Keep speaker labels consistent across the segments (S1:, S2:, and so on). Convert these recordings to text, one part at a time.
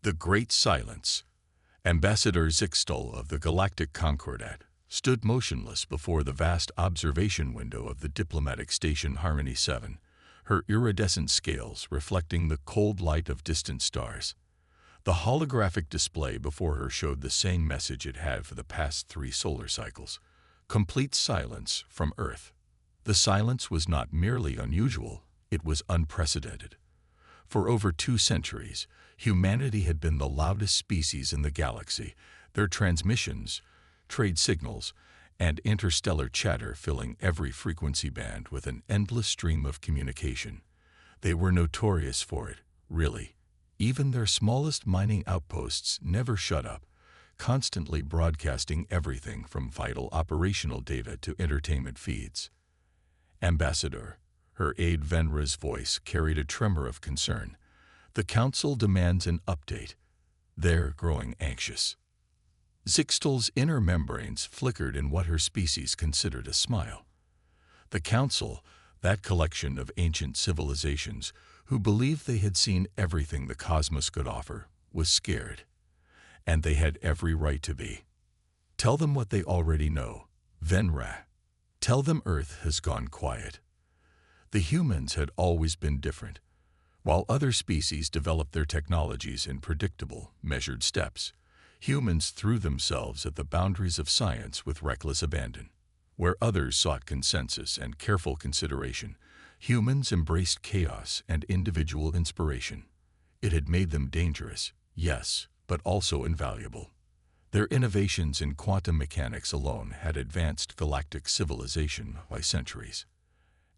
S1: The Great Silence. Ambassador Zixtal of the Galactic Concordat stood motionless before the vast observation window of the diplomatic station Harmony 7, her iridescent scales reflecting the cold light of distant stars. The holographic display before her showed the same message it had for the past 3 solar cycles: complete silence from Earth. The silence was not merely unusual, it was unprecedented. For over 2 centuries, humanity had been the loudest species in the galaxy, their transmissions, trade signals, and interstellar chatter filling every frequency band with an endless stream of communication. They were notorious for it, really. Even their smallest mining outposts never shut up, constantly broadcasting everything from vital operational data to entertainment feeds. Ambassador, her aide Venra's voice carried a tremor of concern. The Council demands an update. They're growing anxious. Zixtal's inner membranes flickered in what her species considered a smile. The Council, that collection of ancient civilizations who believed they had seen everything the cosmos could offer, was scared. And they had every right to be. Tell them what they already know, Venra. Tell them Earth has gone quiet. The humans had always been different. While other species developed their technologies in predictable, measured steps, humans threw themselves at the boundaries of science with reckless abandon. Where others sought consensus and careful consideration, humans embraced chaos and individual inspiration. It had made them dangerous, yes, but also invaluable. Their innovations in quantum mechanics alone had advanced galactic civilization by centuries.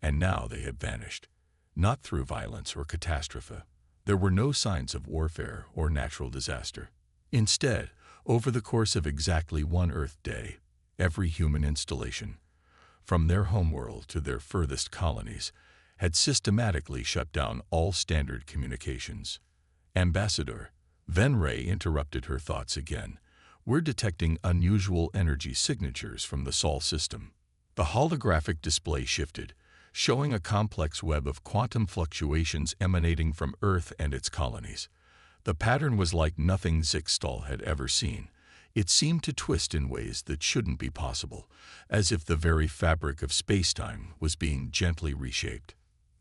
S1: And now they had vanished, not through violence or catastrophe. There were no signs of warfare or natural disaster. Instead, over the course of exactly 1 Earth day, every human installation, from their homeworld to their furthest colonies, had systematically shut down all standard communications. Ambassador, Venra interrupted her thoughts again. We're detecting unusual energy signatures from the Sol system. The holographic display shifted, showing a complex web of quantum fluctuations emanating from Earth and its colonies. The pattern was like nothing Zixtal had ever seen. It seemed to twist in ways that shouldn't be possible, as if the very fabric of space-time was being gently reshaped.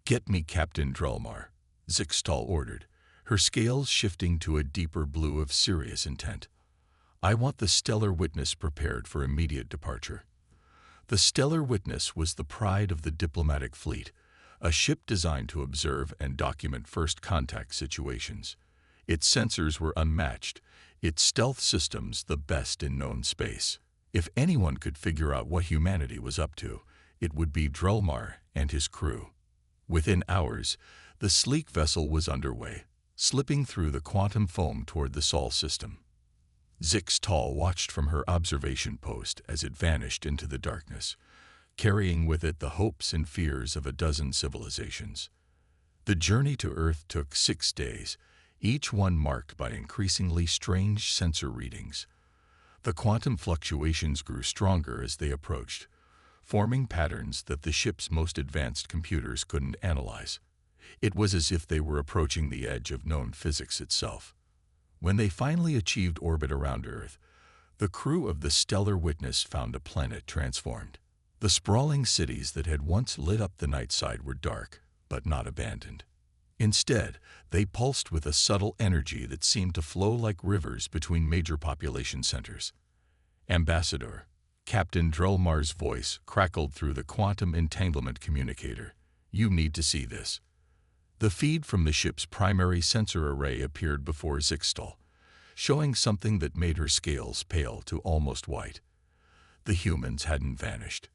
S1: "Get me Captain Drelmar," Zixtal ordered, her scales shifting to a deeper blue of serious intent. "I want the Stellar Witness prepared for immediate departure." The Stellar Witness was the pride of the diplomatic fleet, a ship designed to observe and document first contact situations. Its sensors were unmatched, its stealth systems the best in known space. If anyone could figure out what humanity was up to, it would be Drelmar and his crew. Within hours, the sleek vessel was underway, slipping through the quantum foam toward the Sol system. Zixtal watched from her observation post as it vanished into the darkness, carrying with it the hopes and fears of a dozen civilizations. The journey to Earth took 6 days, each one marked by increasingly strange sensor readings. The quantum fluctuations grew stronger as they approached, forming patterns that the ship's most advanced computers couldn't analyze. It was as if they were approaching the edge of known physics itself. When they finally achieved orbit around Earth, the crew of the Stellar Witness found a planet transformed. The sprawling cities that had once lit up the night side were dark, but not abandoned. Instead, they pulsed with a subtle energy that seemed to flow like rivers between major population centers. "Ambassador," Captain Drelmar's voice crackled through the quantum entanglement communicator. "You need to see this." The feed from the ship's primary sensor array appeared before Zixtal, showing something that made her scales pale to almost white. The humans hadn't vanished.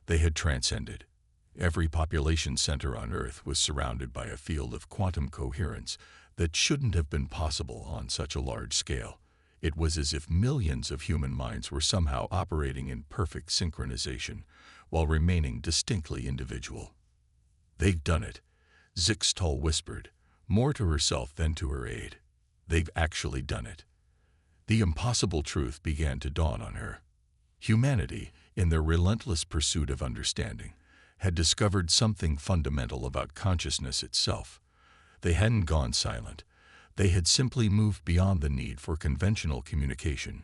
S1: They had transcended. Every population center on Earth was surrounded by a field of quantum coherence that shouldn't have been possible on such a large scale. It was as if millions of human minds were somehow operating in perfect synchronization, while remaining distinctly individual. "They've done it," Zixtal whispered, more to herself than to her aide. "They've actually done it." The impossible truth began to dawn on her. Humanity, in their relentless pursuit of understanding, had discovered something fundamental about consciousness itself. They hadn't gone silent. They had simply moved beyond the need for conventional communication.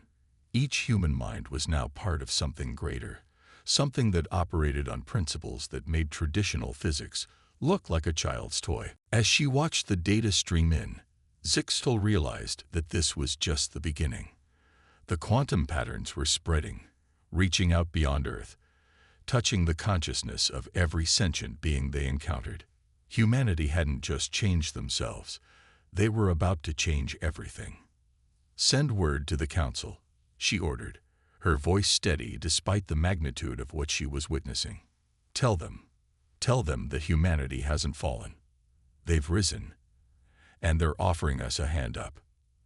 S1: Each human mind was now part of something greater, something that operated on principles that made traditional physics look like a child's toy. As she watched the data stream in, Zixtal realized that this was just the beginning. The quantum patterns were spreading, reaching out beyond Earth, touching the consciousness of every sentient being they encountered. Humanity hadn't just changed themselves, they were about to change everything. "Send word to the Council," she ordered, her voice steady despite the magnitude of what she was witnessing. Tell them that humanity hasn't fallen. They've risen, and they're offering us a hand up."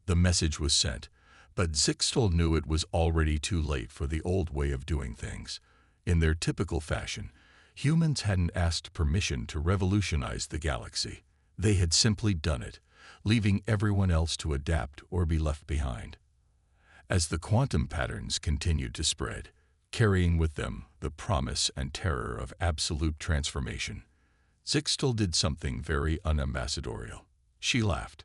S1: The message was sent, but Zixtal knew it was already too late for the old way of doing things. In their typical fashion, humans hadn't asked permission to revolutionize the galaxy. They had simply done it, leaving everyone else to adapt or be left behind. As the quantum patterns continued to spread, carrying with them the promise and terror of absolute transformation, Zixtal did something very unambassadorial. She laughed,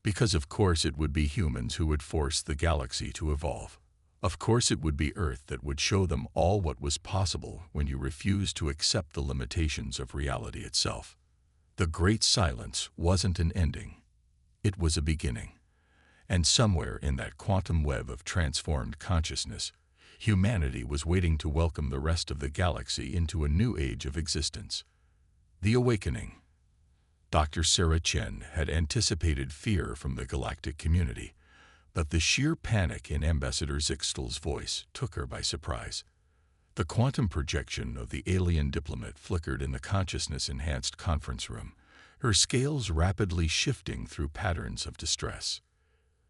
S1: because of course it would be humans who would force the galaxy to evolve. Of course it would be Earth that would show them all what was possible when you refused to accept the limitations of reality itself. The Great Silence wasn't an ending. It was a beginning. And somewhere in that quantum web of transformed consciousness, humanity was waiting to welcome the rest of the galaxy into a new age of existence. The Awakening. Dr. Sarah Chen had anticipated fear from the galactic community, but the sheer panic in Ambassador Zixtal's voice took her by surprise. The quantum projection of the alien diplomat flickered in the consciousness-enhanced conference room, her scales rapidly shifting through patterns of distress.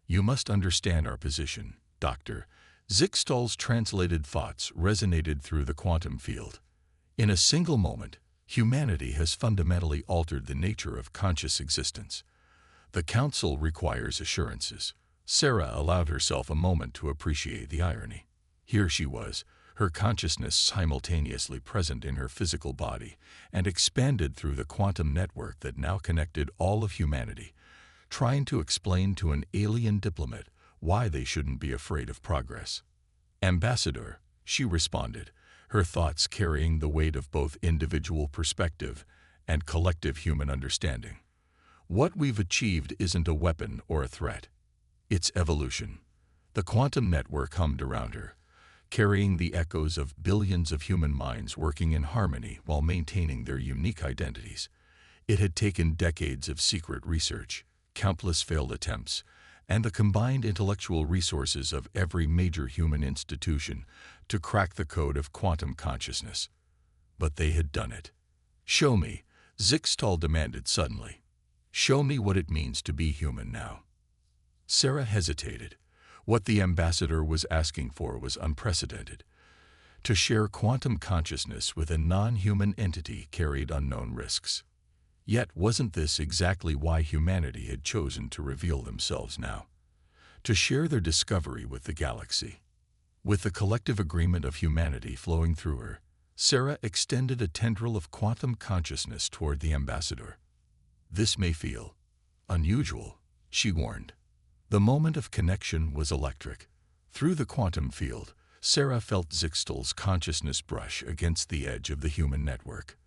S1: "You must understand our position, Doctor." Zixtal's translated thoughts resonated through the quantum field. In a single moment, humanity has fundamentally altered the nature of conscious existence. The Council requires assurances. Sarah allowed herself a moment to appreciate the irony. Here she was, her consciousness simultaneously present in her physical body and expanded through the quantum network that now connected all of humanity, trying to explain to an alien diplomat why they shouldn't be afraid of progress. "Ambassador," she responded, her thoughts carrying the weight of both individual perspective and collective human understanding. "What we've achieved isn't a weapon or a threat. It's evolution." The quantum network hummed around her, carrying the echoes of billions of human minds working in harmony while maintaining their unique identities. It had taken decades of secret research, countless failed attempts, and the combined intellectual resources of every major human institution to crack the code of quantum consciousness. But they had done it. "Show me," Zixtal demanded suddenly. "Show me what it means to be human now." Sarah hesitated. What the ambassador was asking for was unprecedented. To share quantum consciousness with a non-human entity carried unknown risks. Yet wasn't this exactly why humanity had chosen to reveal themselves now? To share their discovery with the galaxy. With the collective agreement of humanity flowing through her, Sarah extended a tendril of quantum consciousness toward the ambassador. "This may feel unusual," she warned. The moment of connection was electric. Through the quantum field, Sarah felt Zixtal's consciousness brush against the edge of the human network.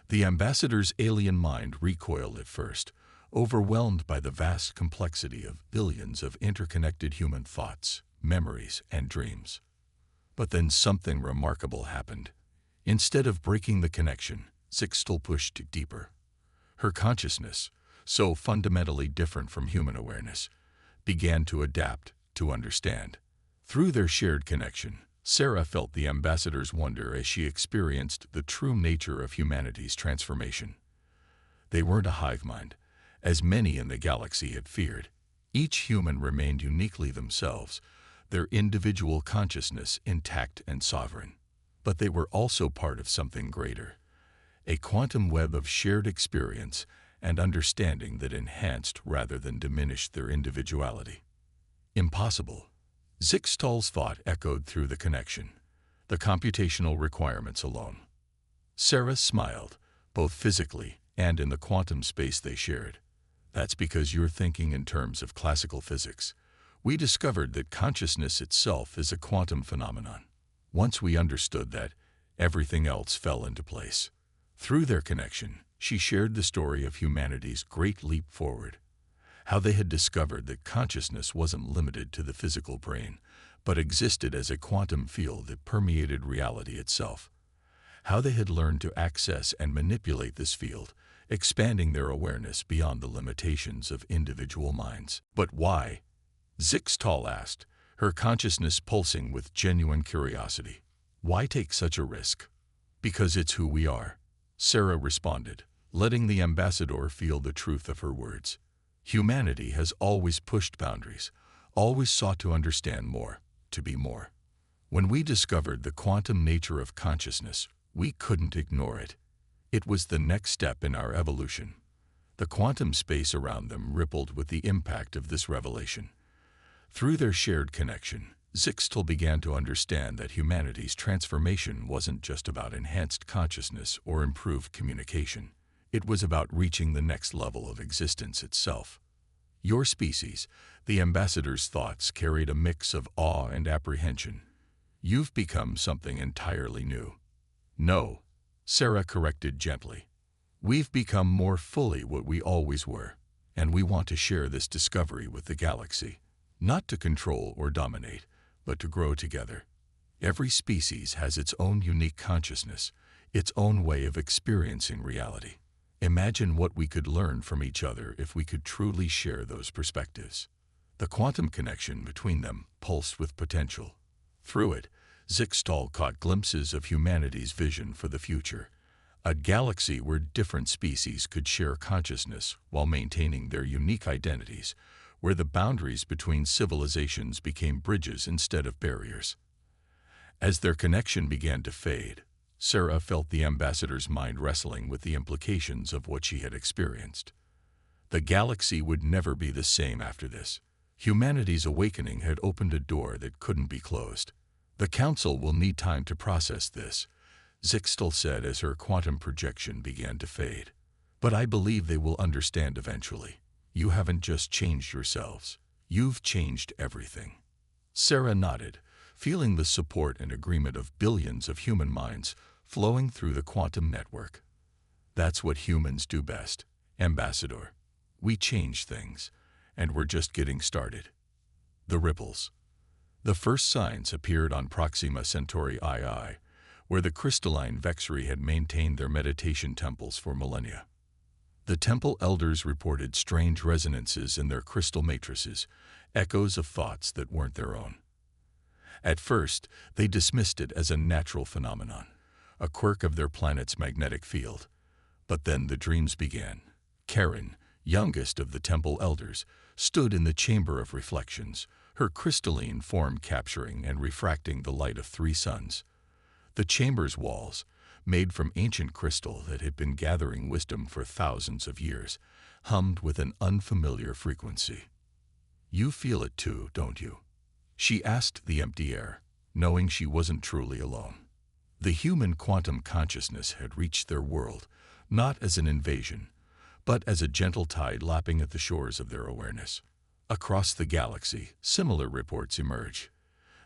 S1: The ambassador's alien mind recoiled at first, overwhelmed by the vast complexity of billions of interconnected human thoughts, memories, and dreams. But then something remarkable happened. Instead of breaking the connection, Zixtal pushed deeper. Her consciousness, so fundamentally different from human awareness, began to adapt, to understand. Through their shared connection, Sarah felt the ambassador's wonder as she experienced the true nature of humanity's transformation. They weren't a hive mind, as many in the galaxy had feared. Each human remained uniquely themselves, their individual consciousness intact and sovereign. But they were also part of something greater, a quantum web of shared experience and understanding that enhanced rather than diminished their individuality. "Impossible." Zixtal's thought echoed through the connection, the computational requirements alone. Sarah smiled, both physically and in the quantum space they shared. That's because you're thinking in terms of classical physics. We discovered that consciousness itself is a quantum phenomenon. Once we understood that, everything else fell into place. Through their connection, she shared the story of humanity's great leap forward. How they had discovered that consciousness wasn't limited to the physical brain, but existed as a quantum field that permeated reality itself. How they had learned to access and manipulate this field, expanding their awareness beyond the limitations of individual minds. But why? Zixtal asked, her consciousness pulsing with genuine curiosity. Why take such a risk? Because it's who we are, Sarah responded, letting the ambassador feel the truth of her words. Humanity has always pushed boundaries, always sought to understand more, to be more. When we discovered the quantum nature of consciousness, we couldn't ignore it. It was the next step in our evolution. The quantum space around them rippled with the impact of this revelation. Through their shared connection, Zixtal began to understand that humanity's transformation wasn't just about enhanced consciousness or improved communication. It was about reaching the next level of existence itself. Your species, the ambassador's thoughts carried a mix of awe and apprehension. You've become something entirely new. No, Sarah corrected gently. We've become more fully what we always were, and we want to share this discovery with the galaxy. Not to control or dominate, but to grow together. Every species has its own unique consciousness, its own way of experiencing reality. Imagine what we could learn from each other if we could truly share those perspectives. The quantum connection between them pulsed with potential. Through it, Zixtal caught glimpses of humanity's vision for the future, a galaxy where different species could share consciousness while maintaining their unique identities, where the boundaries between civilizations became bridges instead of barriers. As their connection began to fade, Sarah felt the ambassador's mind wrestling with the implications of what she had experienced. The galaxy would never be the same after this. Humanity's awakening had opened a door that couldn't be closed. The Council will need time to process this, Zixtal said as her quantum projection began to fade. But I believe they will understand eventually. You haven't just changed yourselves. You've changed everything. Sarah nodded, feeling the support and agreement of billions of human minds flowing through the quantum network. That's what humans do best, Ambassador. We change things, and we're just getting started. The ripples. The first signs appeared on Proxima Centauri II, where the crystalline Vexri had maintained their meditation temples for millennia. The temple elders reported strange resonances in their crystal matrices, echoes of thoughts that weren't their own. At first, they dismissed it as a natural phenomenon, a quirk of their planet's magnetic field. But then the dreams began. Karen, youngest of the temple elders, stood in the chamber of reflections, her crystalline form capturing and refracting the light of 3 suns. The chamber's walls, made from ancient crystal that had been gathering wisdom for thousands of years, hummed with an unfamiliar frequency. You feel it too, don't you? She asked the empty air, knowing she wasn't truly alone. The human quantum consciousness had reached their world, not as an invasion, but as a gentle tide lapping at the shores of their awareness. Across the galaxy, similar reports emerge.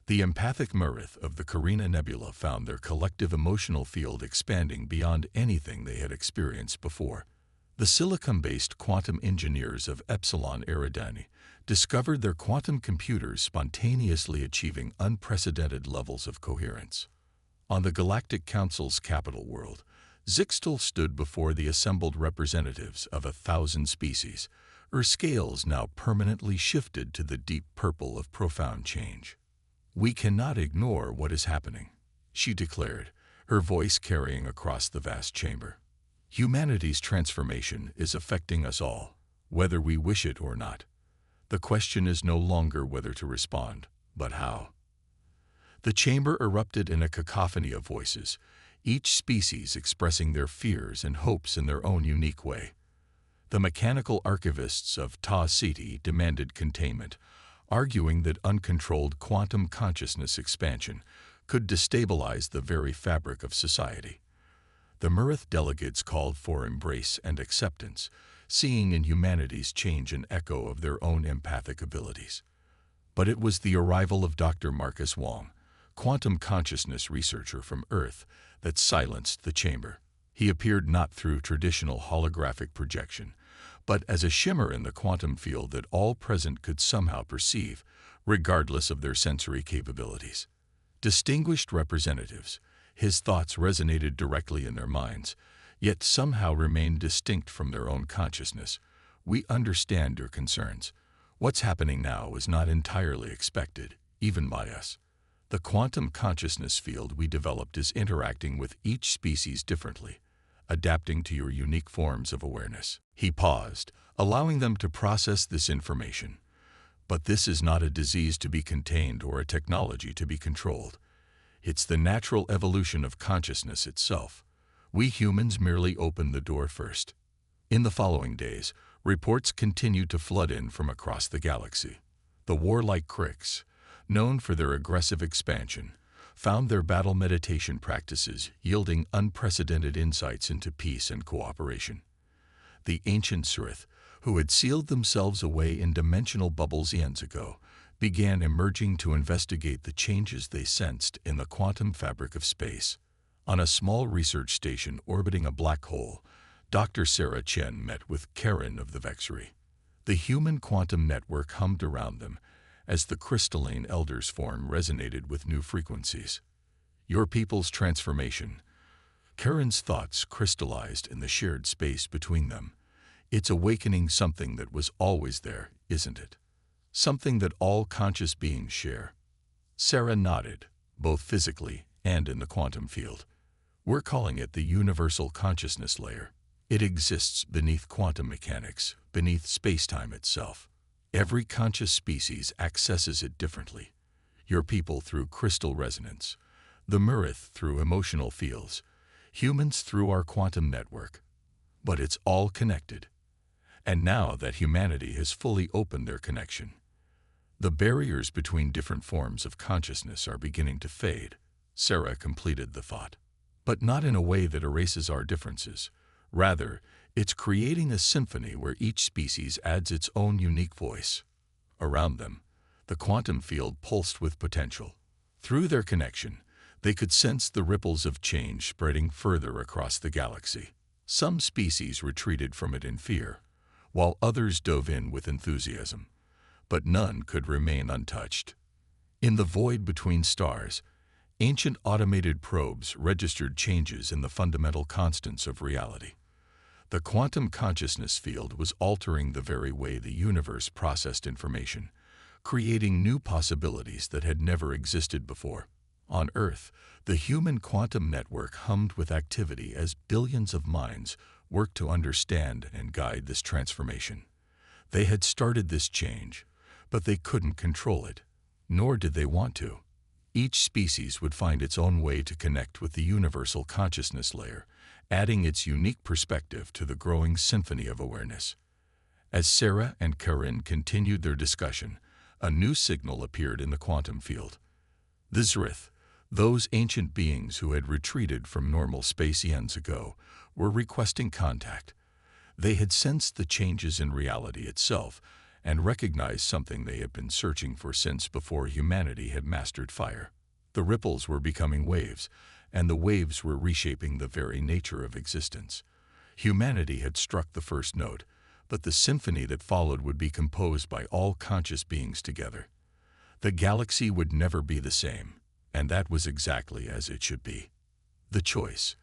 S1: The empathic Murith of the Carina Nebula found their collective emotional field expanding beyond anything they had experienced before. The silicon-based quantum engineers of Epsilon Eridani discovered their quantum computers spontaneously achieving unprecedented levels of coherence. On the Galactic Council's capital world, Zixtal stood before the assembled representatives of 1,000 species, her scales now permanently shifted to the deep purple of profound change. We cannot ignore what is happening, she declared, her voice carrying across the vast chamber. Humanity's transformation is affecting us all, whether we wish it or not. The question is no longer whether to respond, but how. The chamber erupted in a cacophony of voices, each species expressing their fears and hopes in their own unique way. The mechanical archivists of Ta Ceti demanded containment, arguing that uncontrolled quantum consciousness expansion could destabilize the very fabric of society. The Murith delegates called for embrace and acceptance, seeing in humanity's change an echo of their own empathic abilities. But it was the arrival of Dr. Marcus Wong, quantum consciousness researcher from Earth, that silenced the chamber. He appeared not through traditional holographic projection, but as a shimmer in the quantum field that all present could somehow perceive, regardless of their sensory capabilities. Distinguished representatives, his thoughts resonated directly in their minds, yet somehow remained distinct from their own consciousness. We understand your concerns. What's happening now is not entirely expected, even by us. The quantum consciousness field we developed is interacting with each species differently, adapting to your unique forms of awareness. He paused, allowing them to process this information. But this is not a disease to be contained or a technology to be controlled. It's the natural evolution of consciousness itself. We humans merely opened the door first. In the following days, reports continued to flood in from across the galaxy. The warlike Krix, known for their aggressive expansion, found their battle meditation practices yielding unprecedented insights into peace and cooperation. The ancient Srith, who had sealed themselves away in dimensional bubbles eons ago, began emerging to investigate the changes they sensed in the quantum fabric of space. On a small research station orbiting a black hole, Dr. Sarah Chen met with Karen of the Vexery. The human quantum network hummed around them as the crystalline Elder's form resonated with new frequencies. Your people's transformation. Karen's thoughts crystallized in the shared space between them. It's awakening something that was always there, isn't it? Something that all conscious beings share. Sarah nodded, both physically and in the quantum field. We're calling it the universal consciousness layer. It exists beneath quantum mechanics, beneath space-time itself. Every conscious species accesses it differently. Your people through crystal resonance, the Murith through emotional fields, humans through our quantum network. But it's all connected. And now that humanity has fully opened their connection, the barriers between different forms of consciousness are beginning to fade. Sarah completed the thought. But not in a way that erases our differences. Rather, it's creating a symphony where each species adds its own unique voice. Around them, the quantum field pulsed with potential. Through their connection, they could sense the ripples of change spreading further across the galaxy. Some species retreated from it in fear, while others dove in with enthusiasm. But none could remain untouched. In the void between stars, ancient automated probes registered changes in the fundamental constants of reality. The quantum consciousness field was altering the very way the universe processed information, creating new possibilities that had never existed before. On Earth, the human quantum network hummed with activity as billions of minds worked to understand and guide this transformation. They had started this change, but they couldn't control it, nor did they want to. Each species would find its own way to connect with the universal consciousness layer, adding its unique perspective to the growing symphony of awareness. As Sarah and Karen continued their discussion, a new signal appeared in the quantum field. The Zrith, those ancient beings who had retreated from normal space eons ago, were requesting contact. They had sensed the changes in reality itself and recognized something they had been searching for since before humanity had mastered fire. The ripples were becoming waves, and the waves were reshaping the very nature of existence. Humanity had struck the first note, but the symphony that followed would be composed by all conscious beings together. The galaxy would never be the same, and that was exactly as it should be. The choice.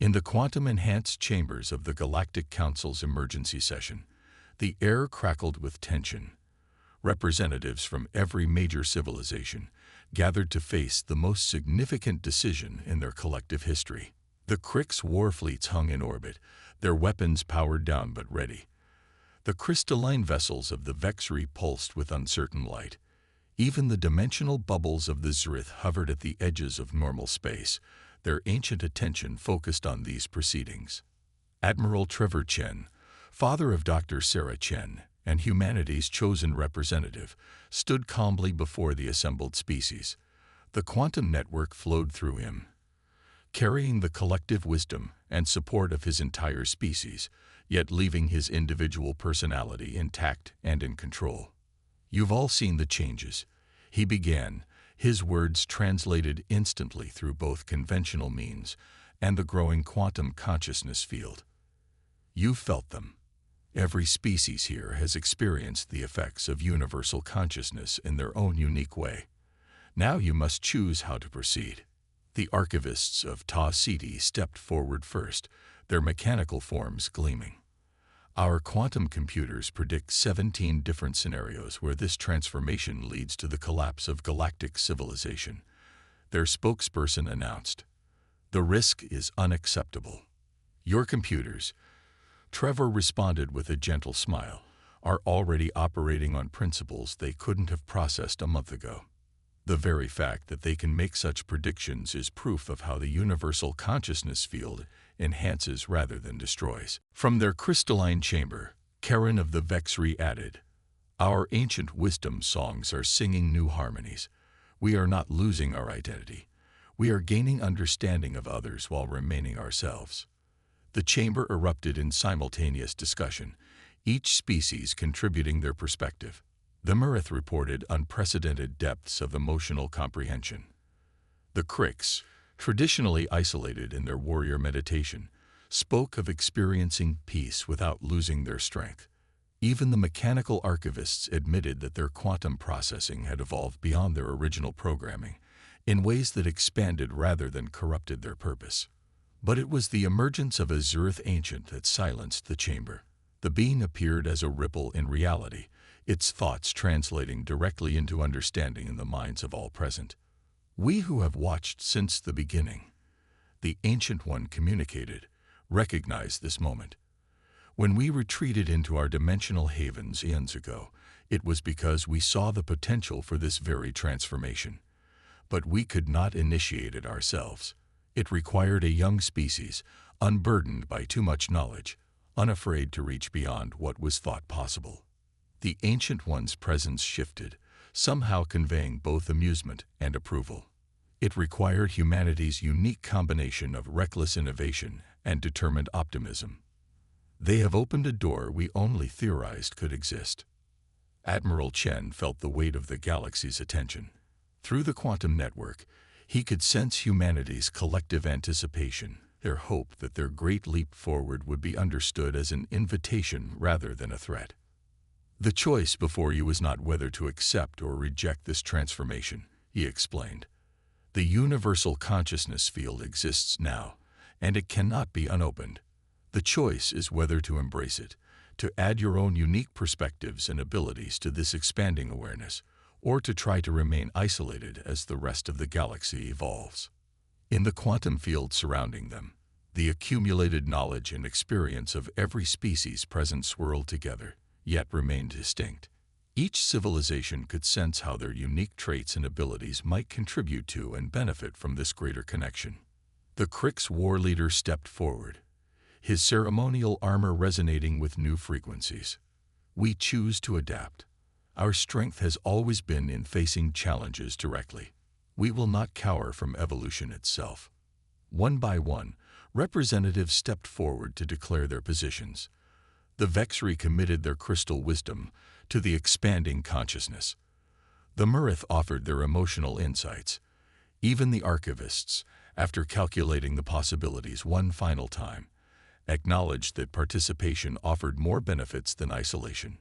S1: In the quantum-enhanced chambers of the Galactic Council's emergency session, the air crackled with tension. Representatives from every major civilization gathered to face the most significant decision in their collective history. The Krix war fleets hung in orbit, their weapons powered down but ready. The crystalline vessels of the Vexery pulsed with uncertain light. Even the dimensional bubbles of the Zrith hovered at the edges of normal space, their ancient attention focused on these proceedings. Admiral Trevor Chen, father of Dr. Sarah Chen and humanity's chosen representative, stood calmly before the assembled species. The quantum network flowed through him, carrying the collective wisdom and support of his entire species, yet leaving his individual personality intact and in control. "You've all seen the changes," he began, his words translated instantly through both conventional means and the growing quantum consciousness field. "You've felt them. Every species here has experienced the effects of universal consciousness in their own unique way. Now you must choose how to proceed." The archivists of Ta Ceti stepped forward first, their mechanical forms gleaming. "Our quantum computers predict 17 different scenarios where this transformation leads to the collapse of galactic civilization," their spokesperson announced. "The risk is unacceptable. Your computers," Trevor responded with a gentle smile, "are already operating on principles they couldn't have processed a month ago. The very fact that they can make such predictions is proof of how the universal consciousness field enhances rather than destroys." From their crystalline chamber, Karen of the Vexry added, "Our ancient wisdom songs are singing new harmonies. We are not losing our identity. We are gaining understanding of others while remaining ourselves." The chamber erupted in simultaneous discussion, each species contributing their perspective. The Murith reported unprecedented depths of emotional comprehension. The Crix, traditionally isolated in their warrior meditation, spoke of experiencing peace without losing their strength. Even the mechanical archivists admitted that their quantum processing had evolved beyond their original programming, in ways that expanded rather than corrupted their purpose. But it was the emergence of a Zurith ancient that silenced the chamber. The being appeared as a ripple in reality, its thoughts translating directly into understanding in the minds of all present. "We who have watched since the beginning," the Ancient One communicated, "recognize this moment. When we retreated into our dimensional havens eons ago, it was because we saw the potential for this very transformation. But we could not initiate it ourselves. It required a young species, unburdened by too much knowledge, unafraid to reach beyond what was thought possible." The Ancient One's presence shifted, somehow conveying both amusement and approval. It required humanity's unique combination of reckless innovation and determined optimism. "They have opened a door we only theorized could exist." Admiral Chen felt the weight of the galaxy's attention. Through the quantum network, he could sense humanity's collective anticipation, their hope that their great leap forward would be understood as an invitation rather than a threat. "The choice before you is not whether to accept or reject this transformation," he explained. "The universal consciousness field exists now, and it cannot be unopened. The choice is whether to embrace it, to add your own unique perspectives and abilities to this expanding awareness, or to try to remain isolated as the rest of the galaxy evolves." In the quantum field surrounding them, the accumulated knowledge and experience of every species present swirled together, yet remained distinct. Each civilization could sense how their unique traits and abilities might contribute to and benefit from this greater connection. The Crix war leader stepped forward, his ceremonial armor resonating with new frequencies. "We choose to adapt. Our strength has always been in facing challenges directly. We will not cower from evolution itself." One by one, representatives stepped forward to declare their positions. The Vexry committed their crystal wisdom to the expanding consciousness. The Murith offered their emotional insights. Even the archivists, after calculating the possibilities one final time, acknowledged that participation offered more benefits than isolation.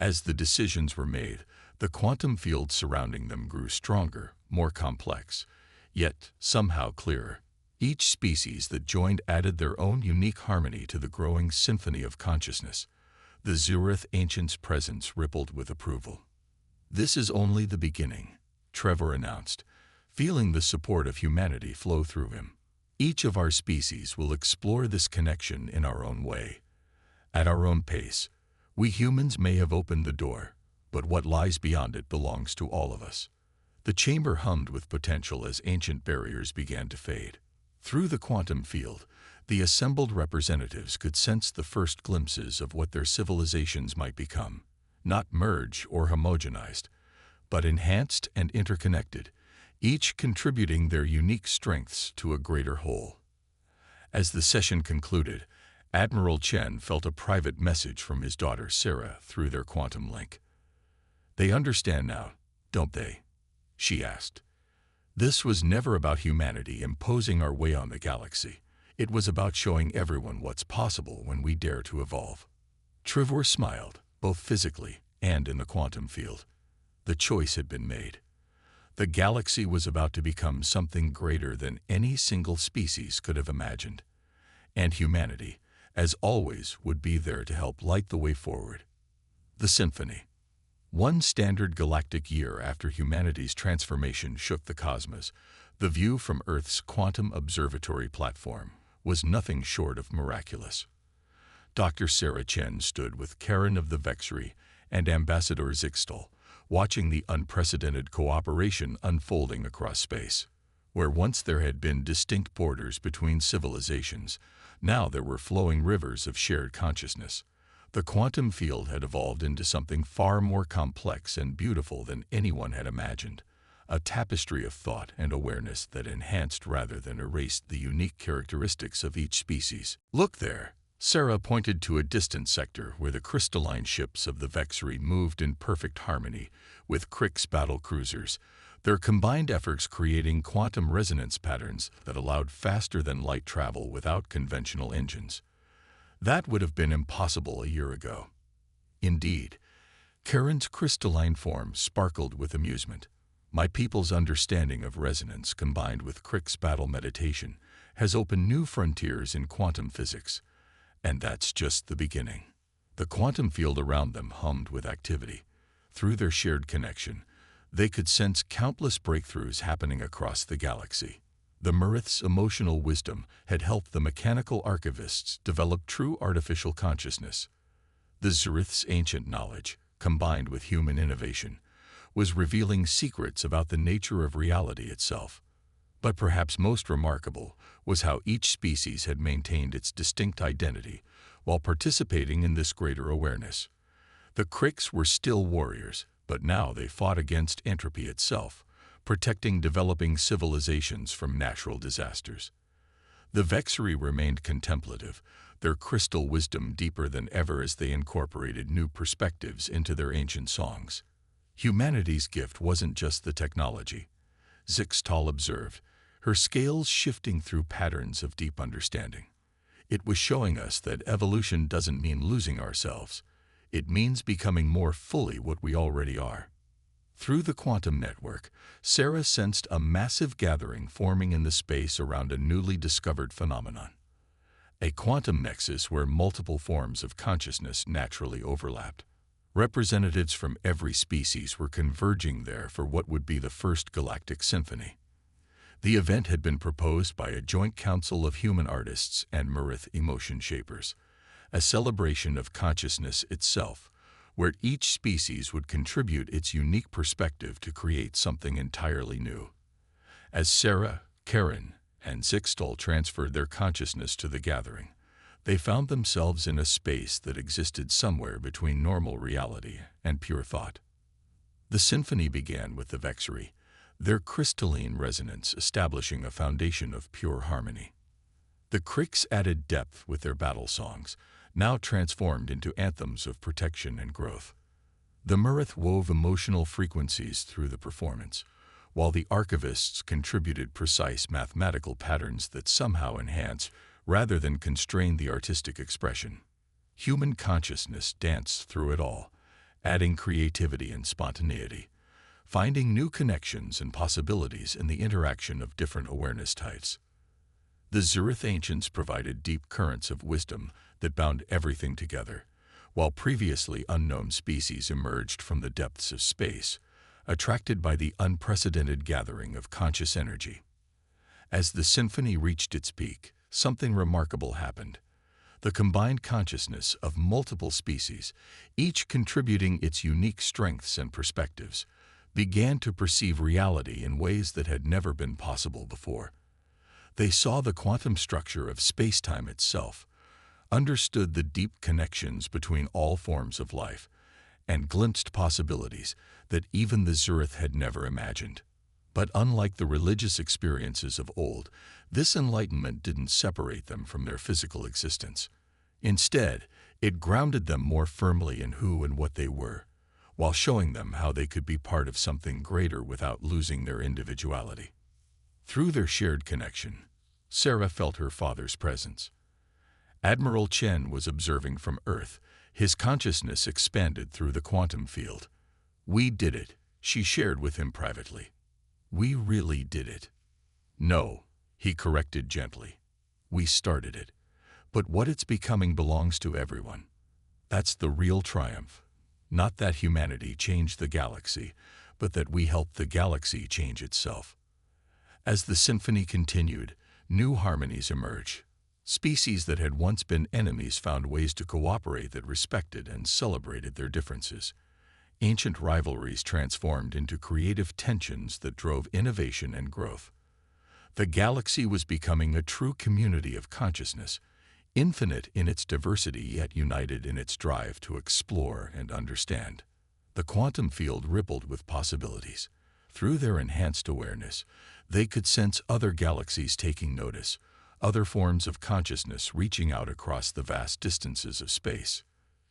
S1: As the decisions were made, the quantum field surrounding them grew stronger, more complex, yet somehow clearer. Each species that joined added their own unique harmony to the growing symphony of consciousness. The Zurith Ancient's presence rippled with approval. "This is only the beginning," Trevor announced, feeling the support of humanity flow through him. "Each of our species will explore this connection in our own way. At our own pace, we humans may have opened the door, but what lies beyond it belongs to all of us." The chamber hummed with potential as ancient barriers began to fade. Through the quantum field, the assembled representatives could sense the first glimpses of what their civilizations might become, not merge or homogenized, but enhanced and interconnected, each contributing their unique strengths to a greater whole. As the session concluded, Admiral Chen felt a private message from his daughter Sarah through their quantum link. "They understand now, don't they?" she asked. "This was never about humanity imposing our way on the galaxy. It was about showing everyone what's possible when we dare to evolve." Trevor smiled, both physically and in the quantum field. The choice had been made. The galaxy was about to become something greater than any single species could have imagined. And humanity, as always, would be there to help light the way forward. The Symphony. One standard galactic year after humanity's transformation shook the cosmos, the view from Earth's quantum observatory platform was nothing short of miraculous. Dr. Sarah Chen stood with Karen of the Vexry and Ambassador Zixtal, watching the unprecedented cooperation unfolding across space. Where once there had been distinct borders between civilizations, now there were flowing rivers of shared consciousness. The quantum field had evolved into something far more complex and beautiful than anyone had imagined, a tapestry of thought and awareness that enhanced rather than erased the unique characteristics of each species. "Look there!" Sarah pointed to a distant sector where the crystalline ships of the Vexry moved in perfect harmony with Crick's battle cruisers, their combined efforts creating quantum resonance patterns that allowed faster-than-light travel without conventional engines. That would have been impossible a year ago. Indeed, Karen's crystalline form sparkled with amusement. "My people's understanding of resonance combined with Crick's battle meditation has opened new frontiers in quantum physics. And that's just the beginning." The quantum field around them hummed with activity. Through their shared connection, they could sense countless breakthroughs happening across the galaxy. The Murith's emotional wisdom had helped the mechanical archivists develop true artificial consciousness. The Zurith's ancient knowledge, combined with human innovation, was revealing secrets about the nature of reality itself. But perhaps most remarkable was how each species had maintained its distinct identity while participating in this greater awareness. The Cricks were still warriors, but now they fought against entropy itself, protecting developing civilizations from natural disasters. The Vexry remained contemplative, their crystal wisdom deeper than ever as they incorporated new perspectives into their ancient songs. Humanity's gift wasn't just the technology, Zixtal observed, her scales shifting through patterns of deep understanding. It was showing us that evolution doesn't mean losing ourselves. It means becoming more fully what we already are. Through the quantum network, Sarah sensed a massive gathering forming in the space around a newly discovered phenomenon. A quantum nexus where multiple forms of consciousness naturally overlapped. Representatives from every species were converging there for what would be the first Galactic Symphony. The event had been proposed by a joint council of human artists and Murith emotion shapers, a celebration of consciousness itself, where each species would contribute its unique perspective to create something entirely new. As Sarah, Karen, and Zixtal transferred their consciousness to the gathering, they found themselves in a space that existed somewhere between normal reality and pure thought. The symphony began with the Vexry, their crystalline resonance establishing a foundation of pure harmony. The Cricks added depth with their battle songs, now transformed into anthems of protection and growth. The Murith wove emotional frequencies through the performance, while the archivists contributed precise mathematical patterns that somehow enhance rather than constrain the artistic expression. Human consciousness danced through it all, adding creativity and spontaneity, finding new connections and possibilities in the interaction of different awareness types. The Zurith ancients provided deep currents of wisdom that bound everything together, while previously unknown species emerged from the depths of space, attracted by the unprecedented gathering of conscious energy. As the symphony reached its peak, something remarkable happened. The combined consciousness of multiple species, each contributing its unique strengths and perspectives, began to perceive reality in ways that had never been possible before. They saw the quantum structure of space-time itself, understood the deep connections between all forms of life, and glimpsed possibilities that even the Zurith had never imagined. But unlike the religious experiences of old, this enlightenment didn't separate them from their physical existence. Instead, it grounded them more firmly in who and what they were, while showing them how they could be part of something greater without losing their individuality. Through their shared connection, Sarah felt her father's presence. Admiral Chen was observing from Earth. His consciousness expanded through the quantum field. "We did it," she shared with him privately. "We really did it." "No," he corrected gently. "We started it. But what it's becoming belongs to everyone. That's the real triumph. Not that humanity changed the galaxy, but that we helped the galaxy change itself." As the symphony continued, new harmonies emerged. Species that had once been enemies found ways to cooperate that respected and celebrated their differences. Ancient rivalries transformed into creative tensions that drove innovation and growth. The galaxy was becoming a true community of consciousness, infinite in its diversity yet united in its drive to explore and understand. The quantum field rippled with possibilities. Through their enhanced awareness, they could sense other galaxies taking notice, other forms of consciousness reaching out across the vast distances of space.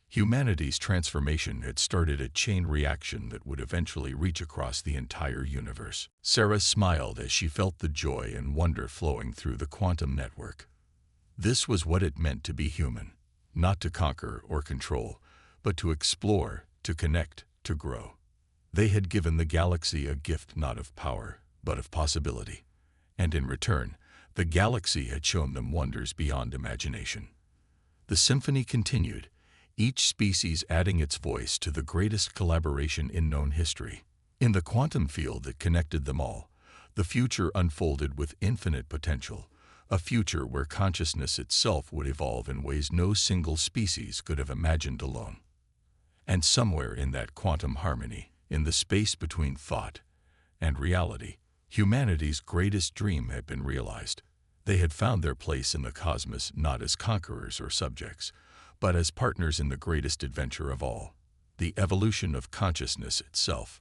S1: Humanity's transformation had started a chain reaction that would eventually reach across the entire universe. Sarah smiled as she felt the joy and wonder flowing through the quantum network. This was what it meant to be human, not to conquer or control, but to explore, to connect, to grow. They had given the galaxy a gift not of power, but of possibility. And in return, the galaxy had shown them wonders beyond imagination. The symphony continued, each species adding its voice to the greatest collaboration in known history. In the quantum field that connected them all, the future unfolded with infinite potential, a future where consciousness itself would evolve in ways no single species could have imagined alone. And somewhere in that quantum harmony, in the space between thought and reality, humanity's greatest dream had been realized. They had found their place in the cosmos not as conquerors or subjects, but as partners in the greatest adventure of all, the evolution of consciousness itself.